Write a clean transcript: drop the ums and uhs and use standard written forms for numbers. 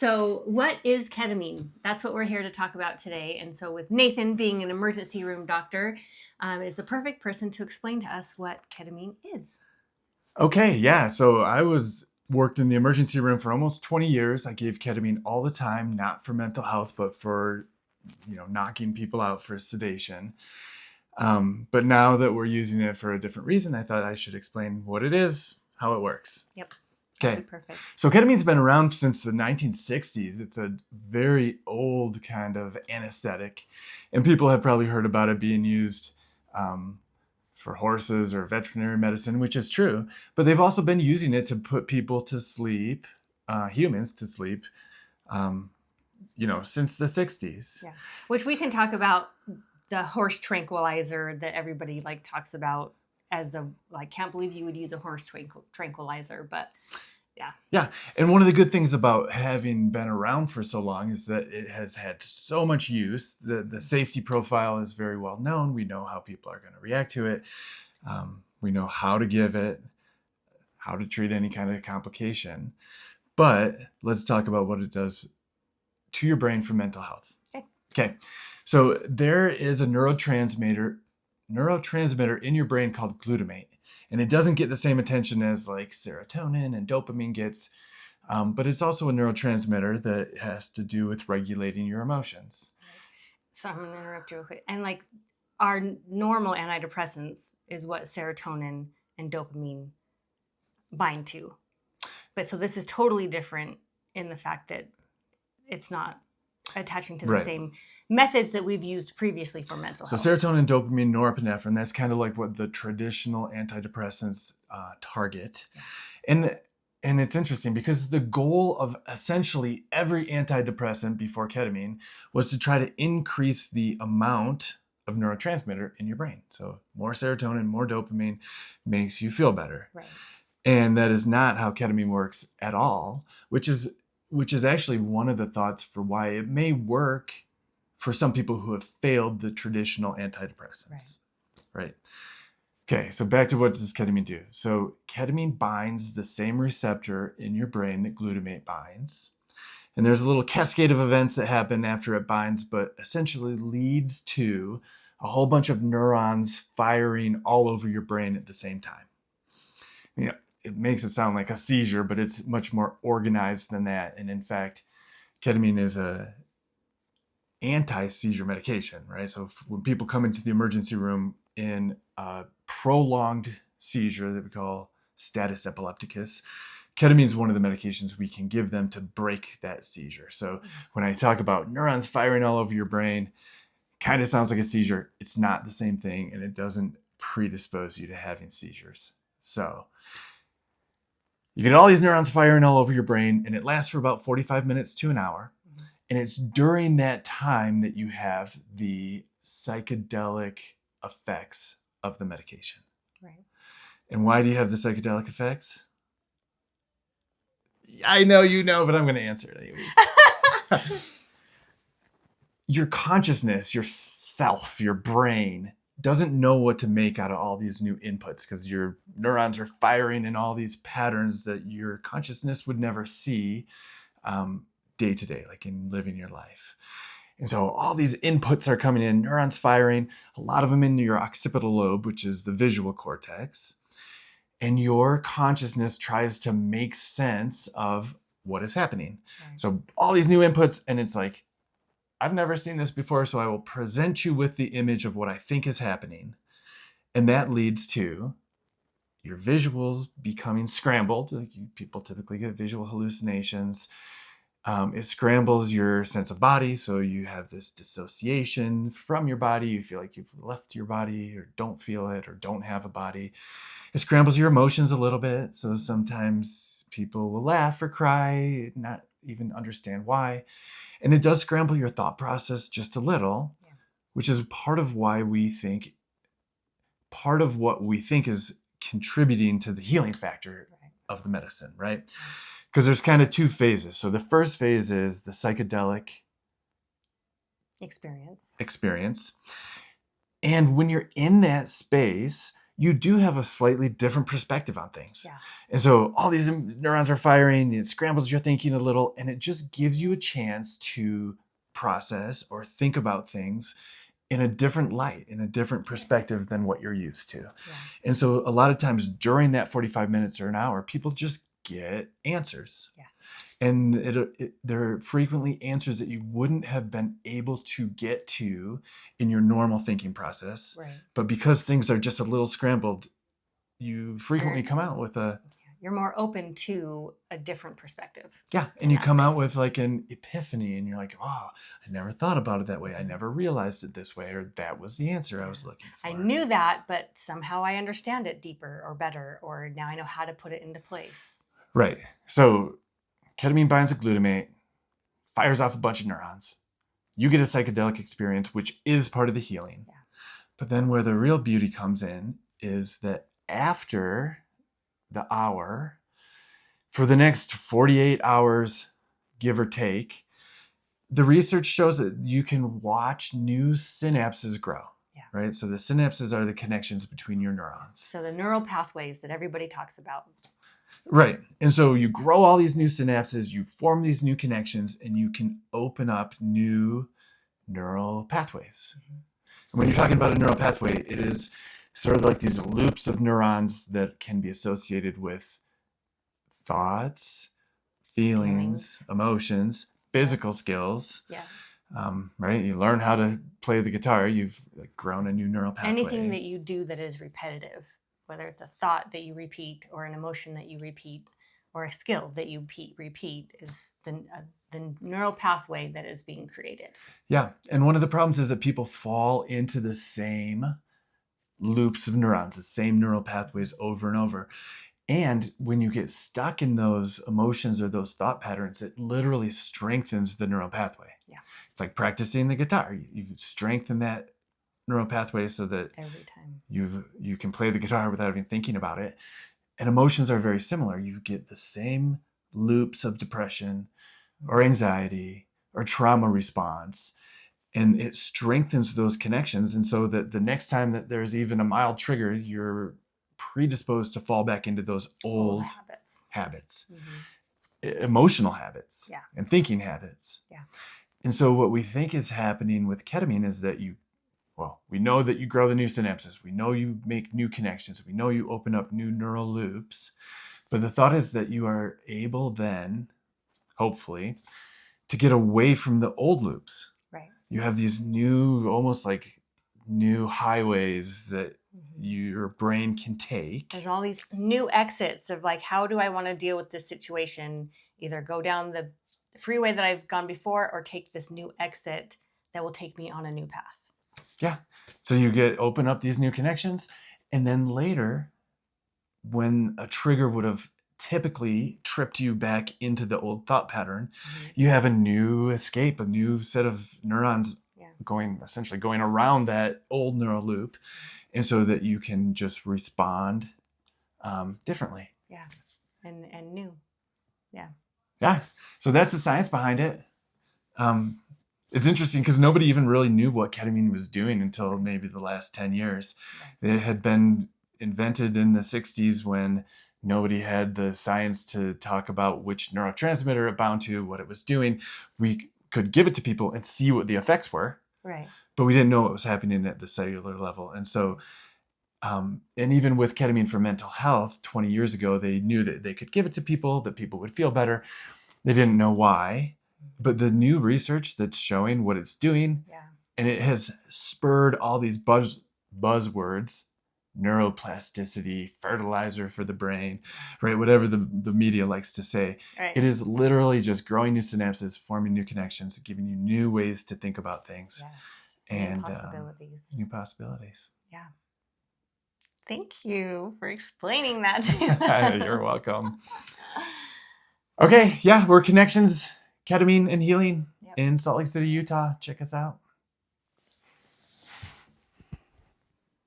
So what is ketamine? That's what we're here to talk about today. And so with Nathan being an emergency room doctor, is the perfect person to explain to us what ketamine is. Okay, yeah. So I worked in the emergency room for almost 20 years. I gave ketamine all the time, not for mental health, but for, knocking people out for sedation. But now that we're using it for a different reason, I thought I should explain what it is, how it works. Yep. Okay. Perfect. So ketamine's been around since the 1960s. It's a very old kind of anesthetic, and people have probably heard about it being used for horses or veterinary medicine, which is true. But they've also been using it to put people to sleep, humans to sleep, since the 60s. Yeah. Which we can talk about the horse tranquilizer that everybody talks about as can't believe you would use a horse tranquilizer, but yeah. Yeah. And one of the good things about having been around for so long is that it has had so much use. The safety profile is very well known. We know how people are going to react to it. We know how to give it, how to treat any kind of complication. But let's talk about what it does to your brain for mental health. Okay. So there is a neurotransmitter in your brain called glutamate. And it doesn't get the same attention as serotonin and dopamine gets, but it's also a neurotransmitter that has to do with regulating your emotions. So I'm going to interrupt you real quick. And our normal antidepressants is what serotonin and dopamine bind to. But so this is totally different in the fact that it's not attaching to the same methods that we've used previously for mental health. So serotonin, dopamine, norepinephrine, that's kind of like what the traditional antidepressants target. Yeah. And it's interesting because the goal of essentially every antidepressant before ketamine was to try to increase the amount of neurotransmitter in your brain. So more serotonin, more dopamine makes you feel better. Right. And that is not how ketamine works at all, which is actually one of the thoughts for why it may work for some people who have failed the traditional antidepressants. Right. Okay, so back to what does ketamine do? So ketamine binds the same receptor in your brain that glutamate binds. And there's a little cascade of events that happen after it binds, but essentially leads to a whole bunch of neurons firing all over your brain at the same time. It makes it sound like a seizure, but it's much more organized than that. And in fact, ketamine is a anti-seizure medication, right? So when people come into the emergency room in a prolonged seizure that we call status epilepticus, ketamine is one of the medications we can give them to break that seizure. So when I talk about neurons firing all over your brain, kind of sounds like a seizure. It's not the same thing, and it doesn't predispose you to having seizures. So you get all these neurons firing all over your brain, and it lasts for about 45 minutes to an hour. And it's during that time that you have the psychedelic effects of the medication. Right. And why do you have the psychedelic effects? I know you know, but I'm going to answer it anyways. Your consciousness, your self, your brain doesn't know what to make out of all these new inputs because your neurons are firing in all these patterns that your consciousness would never see day to day, like in living your life. And so all these inputs are coming in, neurons firing, a lot of them into your occipital lobe, which is the visual cortex. And your consciousness tries to make sense of what is happening. Right. So all these new inputs, and it's like, I've never seen this before, so I will present you with the image of what I think is happening. And that leads to your visuals becoming scrambled. People typically get visual hallucinations. It scrambles your sense of body. So you have this dissociation from your body. You feel like you've left your body or don't feel it or don't have a body. It scrambles your emotions a little bit. So sometimes people will laugh or cry, not even understand why. And it does scramble your thought process just a little, which is part of what we think is contributing to the healing factor of the medicine, right? Because there's kind of two phases. So the first phase is the psychedelic experience. And when you're in that space, you do have a slightly different perspective on things. Yeah. And so all these neurons are firing, it scrambles your thinking a little, and it just gives you a chance to process or think about things in a different light, in a different perspective than what you're used to. Yeah. And so a lot of times during that 45 minutes or an hour, people just get answers. Yeah. And they're frequently answers that you wouldn't have been able to get to in your normal thinking process. Right. But because things are just a little scrambled, you frequently come out with a... You're more open to a different perspective. Yeah, and you come out with like an epiphany, and you're like, oh, I never thought about it that way. I never realized it this way, or that was the answer I was looking for. I knew that, but somehow I understand it deeper or better, or now I know how to put it into place. Right. So ketamine binds to glutamate, fires off a bunch of neurons. You get a psychedelic experience, which is part of the healing. Yeah. But then where the real beauty comes in is that after the hour, for the next 48 hours, give or take, the research shows that you can watch new synapses grow. Yeah. Right? So the synapses are the connections between your neurons. So the neural pathways that everybody talks about. Right. And so you grow all these new synapses, you form these new connections, and you can open up new neural pathways. Mm-hmm. And when you're talking about a neural pathway, it is sort of like these loops of neurons that can be associated with thoughts, feelings, emotions, physical skills. Yeah. Right? You learn how to play the guitar, you've grown a new neural pathway. Anything that you do that is repetitive, whether it's a thought that you repeat or an emotion that you repeat or a skill that you repeat is the neural pathway that is being created. Yeah. And one of the problems is that people fall into the same loops of neurons, the same neural pathways over and over. And when you get stuck in those emotions or those thought patterns, it literally strengthens the neural pathway. Yeah. It's like practicing the guitar. You strengthen that neural pathway so that every time you can play the guitar without even thinking about it. And emotions are very similar. You get the same loops of depression or anxiety or trauma response, and it strengthens those connections. And so that the next time that there's even a mild trigger, you're predisposed to fall back into those old habits, emotional habits, and thinking habits. Yeah. And so what we think is happening with ketamine is that we know that you grow the new synapses. We know you make new connections. We know you open up new neural loops. But the thought is that you are able then, hopefully, to get away from the old loops. Right. You have these new, almost like new highways that your brain can take. There's all these new exits of like, how do I want to deal with this situation? Either go down the freeway that I've gone before or take this new exit that will take me on a new path. Yeah. So you open up these new connections, and then later, when a trigger would have typically tripped you back into the old thought pattern, you have a new escape, a new set of neurons essentially going around that old neural loop, and so that you can just respond differently. Yeah. And new. Yeah. Yeah. So that's the science behind it. It's interesting because nobody even really knew what ketamine was doing until maybe the last 10 years. It had been invented in the 60s when nobody had the science to talk about which neurotransmitter it bound to, what it was doing. We could give it to people and see what the effects were. Right. But we didn't know what was happening at the cellular level. And so, and even with ketamine for mental health, 20 years ago, they knew that they could give it to people, that people would feel better. They didn't know why. But the new research that's showing what it's doing, and it has spurred all these buzzwords, neuroplasticity, fertilizer for the brain, right? Whatever the media likes to say. Right. It is literally just growing new synapses, forming new connections, giving you new ways to think about things. Yes. And new possibilities. New possibilities. Yeah. Thank you for explaining that to me. You're welcome. Okay, yeah, we're Connections Ketamine and Healing in Salt Lake City, Utah. Check us out.